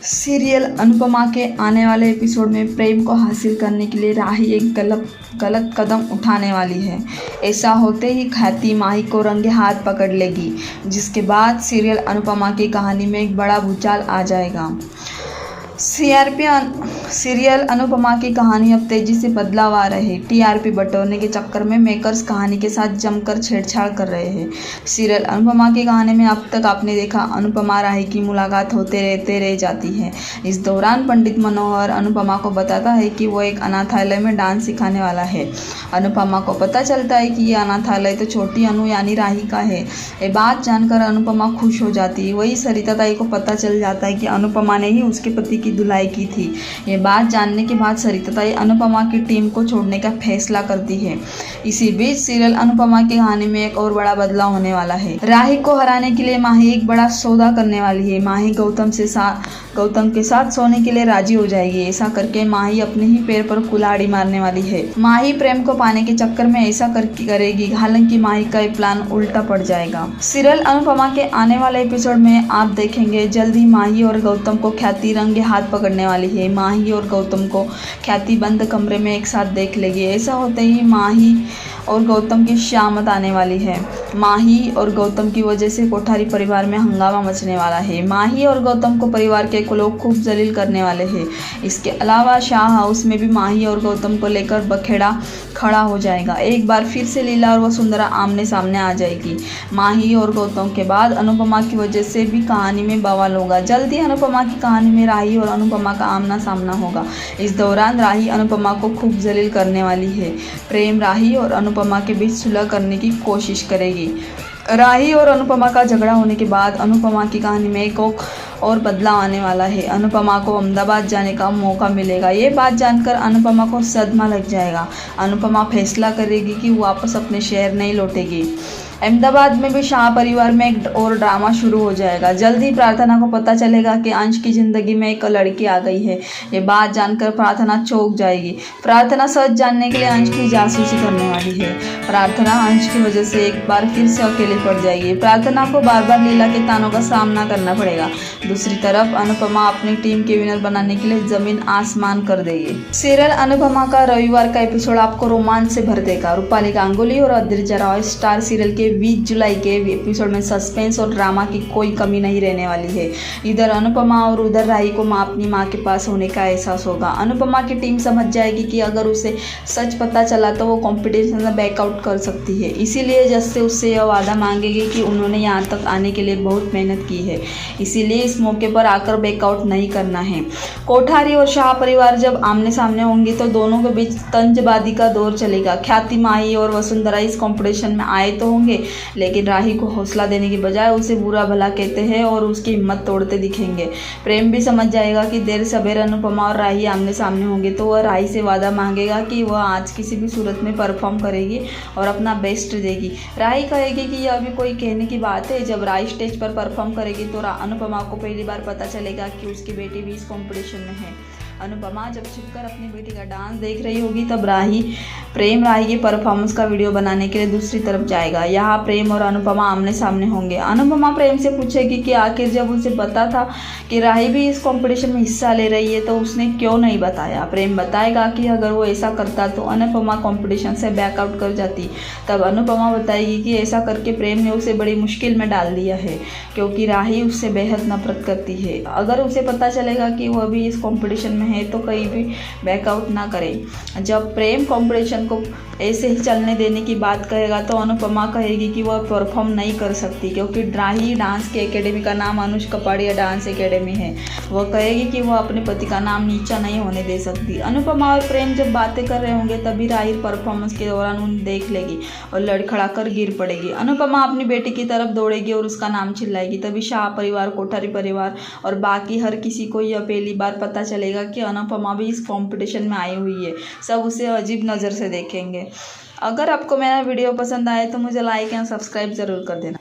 Serial Anupama के आने वाले एपिसोड में प्रेम को हासिल करने के लिए राही एक गलत कदम उठाने वाली है। ऐसा होते ही ख्याति माही को रंगे हाथ पकड़ लेगी, जिसके बाद सीरियल अनुपमा की कहानी में एक बड़ा भूचाल आ जाएगा। सीरियल अनुपमा की कहानी अब तेजी से बदलाव आ रहे। टीआरपी बटोरने के चक्कर में मेकर्स कहानी के साथ जमकर छेड़छाड़ कर रहे हैं। सीरियल अनुपमा की कहानी में अब तक आपने देखा अनुपमा राही की मुलाकात होते रह जाती है। इस दौरान पंडित मनोहर अनुपमा को बताता है कि वो एक अनाथालय में डांस सिखाने वाला है। अनुपमा को पता चलता है कि ये अनाथालय तो छोटी अनु यानी राही का है। ये बात जानकर अनुपमा खुश हो जाती है। वही सरिता ताई को पता चल जाता है कि अनुपमा ने ही उसके पति की धुलाई की थी। ये बात जानने के बाद सरिता ताई अनुपमा की टीम को छोड़ने का फैसला करती है। इसी बीच सीरियल अनुपमा की कहानी में एक और बड़ा बदलाव होने वाला है। राही को हराने के लिए माही एक बड़ा सौदा करने वाली है। माही गौतम के साथ सोने के लिए राजी हो जाएगी। ऐसा करके माही अपने ही पैर पर कुल्हाड़ी मारने वाली है। माही प्रेम को पाने के चक्कर में ऐसा करेगी, हालांकि माही का प्लान उल्टा पड़ जाएगा। सीरियल अनुपमा के आने वाले एपिसोड में आप देखेंगे जल्दी माही और गौतम को ख्याति रंगे हाथ पकड़ने वाली है। माही और गौतम को ख्याति बंद कमरे में एक साथ देख लेगी। ऐसा होते ही माही और गौतम की शामत आने वाली है। माही और गौतम की वजह से कोठारी परिवार में हंगामा मचने वाला है। माही और गौतम को परिवार के लोग खूब जलील करने वाले हैं। इसके अलावा शाह हाउस में भी माही और गौतम को लेकर बखेड़ा खड़ा हो जाएगा। एक बार फिर से लीला और वसुंधरा आमने सामने आ जाएगी। माही और गौतम के बाद अनुपमा की वजह से भी कहानी में बवाल होगा। जल्दी अनुपमा की कहानी में राही और अनुपमा का आमना सामना होगा। इस दौरान राही अनुपमा को खूब जलील करने वाली है। प्रेम राही और अनुपमा के बीच सुलह करने की कोशिश करेगी। राही और अनुपमा का झगड़ा होने के बाद अनुपमा की कहानी में एक और बदलाव आने वाला है। अनुपमा को अहमदाबाद जाने का मौका मिलेगा। ये बात जानकर अनुपमा को सदमा लग जाएगा। अनुपमा फैसला करेगी कि वापस अपने शहर नहीं लौटेगी। अहमदाबाद में भी शाह परिवार में एक और ड्रामा शुरू हो जाएगा। जल्दी प्रार्थना को पता चलेगा कि अंश की जिंदगी में एक लड़की आ गई है। ये बात जानकर प्रार्थना चौंक जाएगी। प्रार्थना सच जानने के लिए अंश की जासूसी करने वाली है। प्रार्थना अंश की वजह से एक बार फिर से अकेली पड़ जाएगी। प्रार्थना को बार बार लीला के तानों का सामना करना पड़ेगा। दूसरी तरफ अनुपमा अपनी टीम के विनर बनाने के लिए जमीन आसमान कर देगी। सीरियल अनुपमा का रविवार का एपिसोड आपको रोमांच से भर देगा। रूपाली गांगुली और अद्रिजा रॉय स्टार सीरियल के 20 जुलाई के एपिसोड में सस्पेंस और ड्रामा की कोई कमी नहीं रहने वाली है। इधर अनुपमा और उधर राही को अपनी माँ के पास होने का एहसास होगा। अनुपमा की टीम समझ जाएगी कि अगर उसे सच पता चला तो वो कंपटीशन में बैकआउट कर सकती है। इसीलिए जज से उससे यह वादा मांगेगी कि उन्होंने यहाँ तक आने के लिए बहुत मेहनत की है, इसीलिए इस मौके पर आकर बैकआउट नहीं करना है। कोठारी और शाह परिवार जब आमने सामने होंगे तो दोनों के बीच तंजबादी का दौर चलेगा। ख्याति माही और वसुंधरा इस कंपटीशन में आए तो होंगे, लेकिन राही को हौसला देने की बजाय उसे बुरा भला कहते हैं और उसकी हिम्मत तोड़ते दिखेंगे। प्रेम भी समझ जाएगा कि देर सवेर अनुपमा और राही आमने सामने होंगे तो वह राही से वादा मांगेगा कि वह आज किसी भी सूरत में परफॉर्म करेगी और अपना बेस्ट देगी। राही कहेगी कि यह भी कोई कहने की बात है। जब राही स्टेज पर परफॉर्म करेगी तो अनुपमा को पहली बार पता चलेगा कि उसकी बेटी भी इस कॉम्पिटिशन में है। अनुपमा जब छिपकर अपनी बेटी का डांस देख रही होगी तब प्रेम राही की परफॉर्मेंस का वीडियो बनाने के लिए दूसरी तरफ जाएगा। यहाँ प्रेम और अनुपमा आमने सामने होंगे। अनुपमा प्रेम से पूछेगी कि आखिर जब उसे पता था कि राही भी इस कंपटीशन में हिस्सा ले रही है तो उसने क्यों नहीं बताया। प्रेम बताएगा कि अगर वो ऐसा करता तो अनुपमा कंपटीशन से बैकआउट कर जाती। तब अनुपमा बताएगी कि ऐसा करके प्रेम ने उसे बड़ी मुश्किल में डाल दिया है, क्योंकि राही उससे बेहद नफरत करती है। अगर उसे पता चलेगा कि वह भी इस कंपटीशन में है तो कहीं भी बैकआउट ना करे। जब प्रेम कंपटीशन को ऐसे ही चलने देने की बात कहेगा तो अनुपमा कहेगी कि वह परफॉर्म नहीं कर सकती, क्योंकि राही डांस की एकेडमी का नाम अनुज कपाड़िया डांस एकेडमी है। वह कहेगी कि वह अपने पति का नाम नीचा नहीं होने दे सकती। अनुपमा और प्रेम जब बातें कर रहे होंगे तभी राही परफॉर्मेंस के दौरान उन्हें देख लेगी और लड़खड़ा कर गिर पड़ेगी। अनुपमा अपनी बेटी की तरफ दौड़ेगी और उसका नाम चिल्लाएगी। तभी शाह परिवार, कोठारी परिवार और बाकी हर किसी को यह पहली बार पता चलेगा कि अनुपमा भी इस कंपटीशन में आई हुई है। सब उसे अजीब नज़र से देखेंगे। अगर आपको मेरा वीडियो पसंद आए तो मुझे लाइक एंड सब्सक्राइब ज़रूर कर देना।